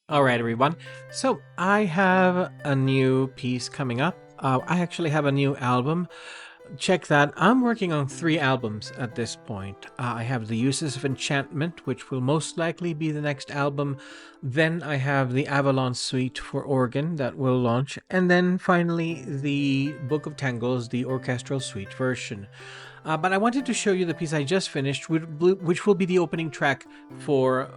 All right, everyone. So I have a new piece coming up. I actually have a new album. Check that. I'm working on 3 albums at this point. I have the Uses of Enchantment, which will most likely be the next album. Then I have the Avalon Suite for organ that will launch. And then finally, the Book of Tangles, the orchestral suite version. But I wanted to show you the piece I just finished, which will be the opening track for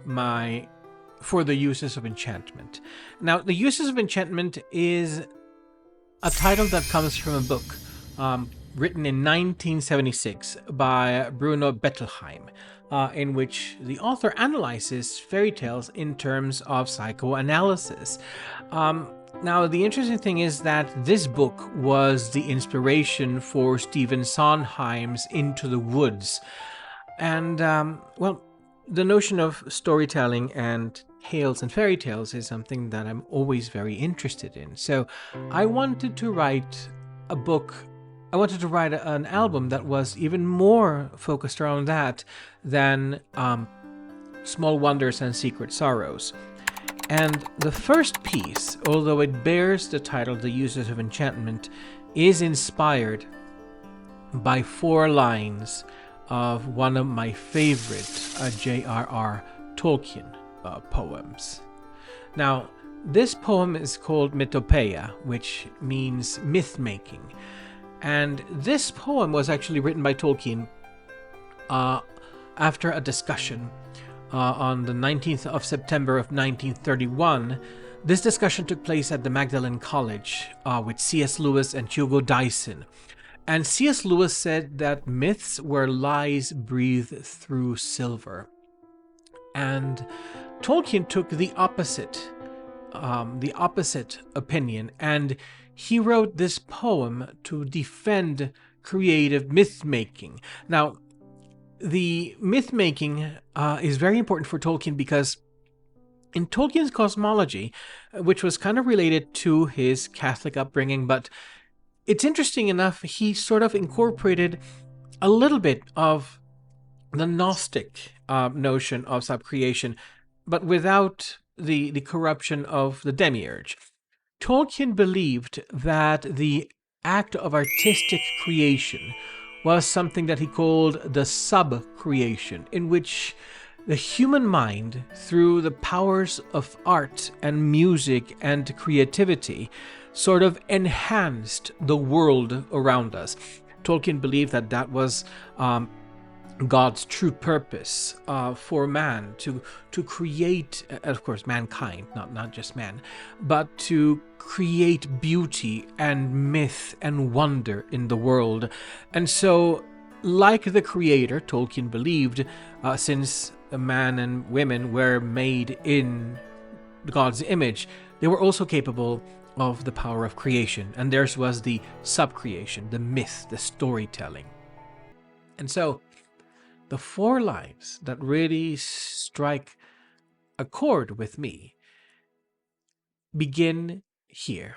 the Uses of Enchantment. Now, the Uses of Enchantment is a title that comes from a book written in 1976 by Bruno Bettelheim, in which the author analyzes fairy tales in terms of psychoanalysis. Now, the interesting thing is that this book was the inspiration for Stephen Sondheim's Into the Woods. And, well, the notion of storytelling and tales and fairy tales is something that I'm always very interested in. So I wanted to write a book. I wanted to write an album that was even more focused around that than Small Wonders and Secret Sorrows. And the first piece, although it bears the title The Uses of Enchantment, is inspired by 4 lines of one of my favorite J.R.R. Tolkien poems. Now, this poem is called Mythopoeia, which means myth-making. And this poem was actually written by Tolkien after a discussion on the 19th of September of 1931. This discussion took place at the Magdalen College with C.S. Lewis and Hugo Dyson. And C.S. Lewis said that myths were lies breathed through silver. And Tolkien took the opposite opinion, and he wrote this poem to defend creative myth-making. Now, the myth-making is very important for Tolkien because in Tolkien's cosmology, which was kind of related to his Catholic upbringing, but it's interesting enough, he sort of incorporated a little bit of the Gnostic notion of subcreation, but without the corruption of the demiurge. Tolkien believed that the act of artistic creation was something that he called the sub-creation, in which the human mind, through the powers of art and music and creativity, sort of enhanced the world around us. Tolkien believed that that was God's true purpose for man, to create, of course, mankind, not just man, but to create beauty and myth and wonder in the world. And so, like the creator, Tolkien believed, since man and women were made in God's image, they were also capable of the power of creation. And theirs was the sub-creation, the myth, the storytelling. And so, the 4 lines that really strike a chord with me begin here.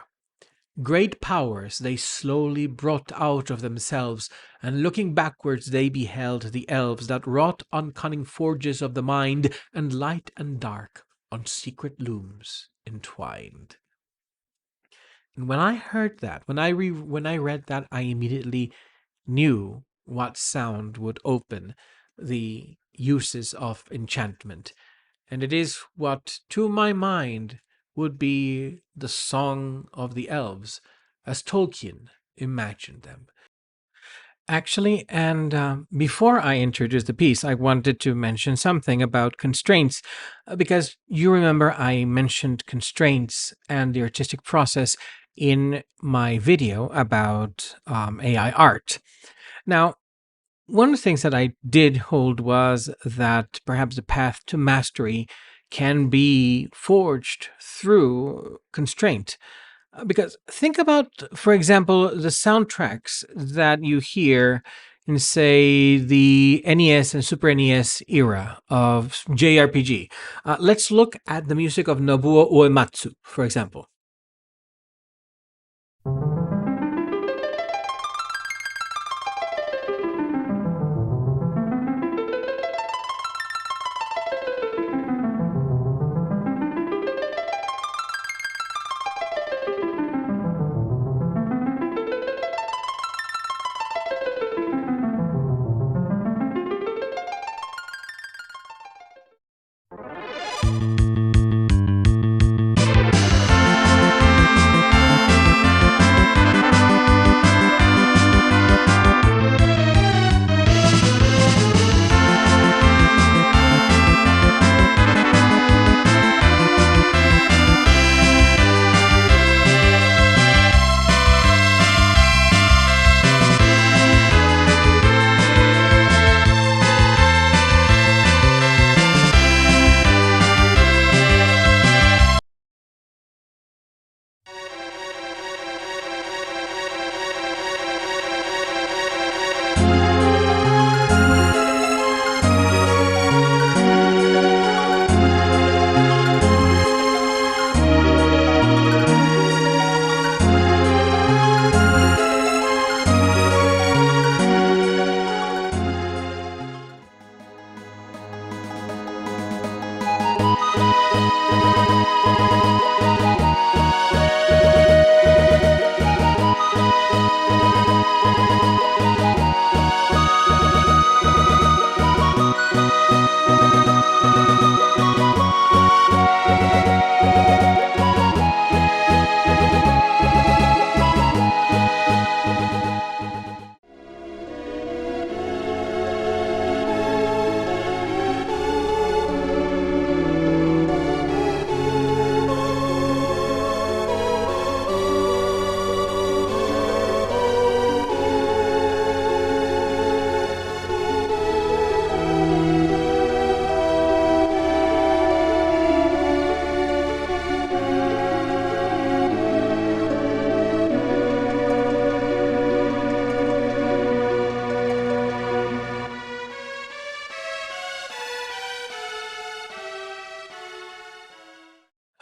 Great powers they slowly brought out of themselves, and looking backwards they beheld the elves that wrought on cunning forges of the mind, and light and dark on secret looms entwined. And when I heard that, when I read that, I immediately knew what sound would open the Uses of Enchantment. And it is what, to my mind, would be the Song of the Elves, as Tolkien imagined them. Actually, and before I introduce the piece, I wanted to mention something about constraints, because you remember I mentioned constraints and the artistic process in my video about AI art. Now, one of the things that I did hold was that perhaps the path to mastery can be forged through constraint. Because think about, for example, the soundtracks that you hear in, say, the NES and Super NES era of JRPG. Let's look at the music of Nobuo Uematsu, for example.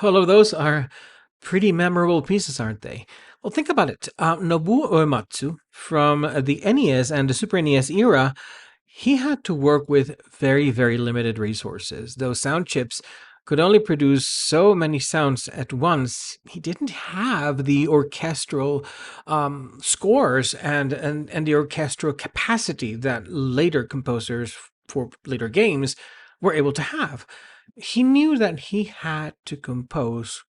All of those are pretty memorable pieces, aren't they? Well, think about it. Nobuo Uematsu from the NES and the Super NES era, he had to work with very, very limited resources. Those sound chips could only produce so many sounds at once. He didn't have the orchestral scores and the orchestral capacity that later composers for later games were able to have. He knew that he had to compose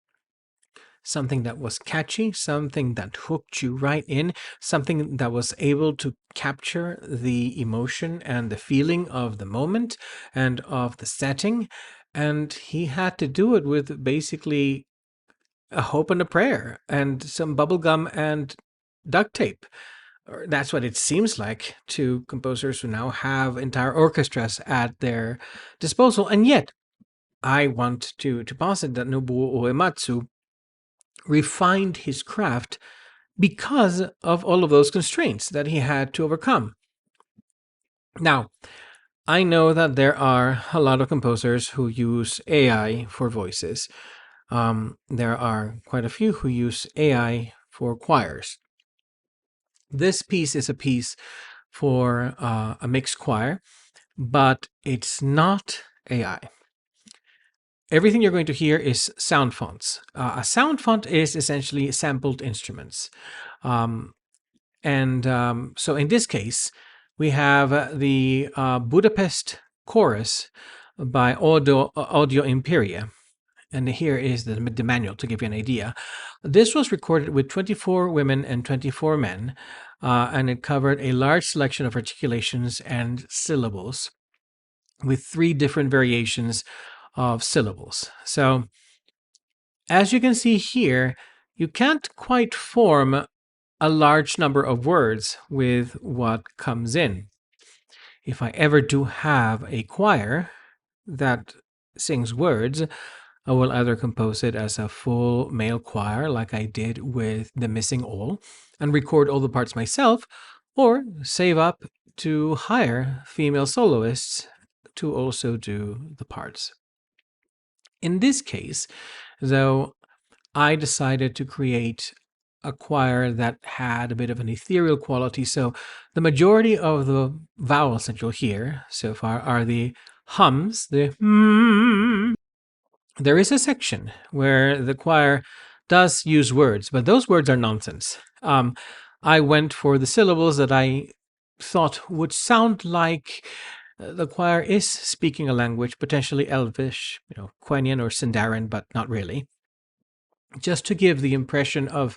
something that was catchy, something that hooked you right in, something that was able to capture the emotion and the feeling of the moment and of the setting. And he had to do it with basically a hope and a prayer and some bubblegum and duct tape. Or that's what it seems like to composers who now have entire orchestras at their disposal. And yet, I want to posit that Nobuo Uematsu refined his craft because of all of those constraints that he had to overcome. Now, I know that there are a lot of composers who use AI for voices. There are quite a few who use AI for choirs. This piece is a piece for a mixed choir, but it's not AI. Everything you're going to hear is sound fonts. A sound font is essentially sampled instruments. So in this case, we have the Budapest Chorus by Audio Imperia. And here is the manual to give you an idea. This was recorded with 24 women and 24 men, and it covered a large selection of articulations and syllables with 3 different variations of syllables. So, as you can see here, you can't quite form a large number of words with what comes in. If I ever do have a choir that sings words, I will either compose it as a full male choir, like I did with The Missing All, and record all the parts myself, or save up to hire female soloists to also do the parts. In this case, though, I decided to create a choir that had a bit of an ethereal quality. So the majority of the vowels that you'll hear so far are the hums, the hmm. There is a section where the choir does use words, but those words are nonsense. I went for the syllables that I thought would sound like the choir is speaking a language, potentially Elvish, Quenya or Sindarin, but not really, just to give the impression of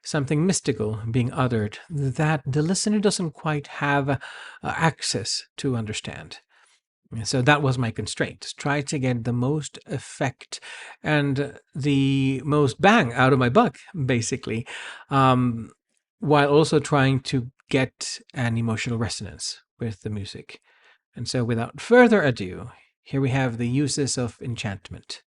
something mystical being uttered that the listener doesn't quite have access to understand. So that was my constraint. Try to get the most effect and the most bang out of my buck, basically, while also trying to get an emotional resonance with the music. And so, without further ado, here we have the uses of enchantment.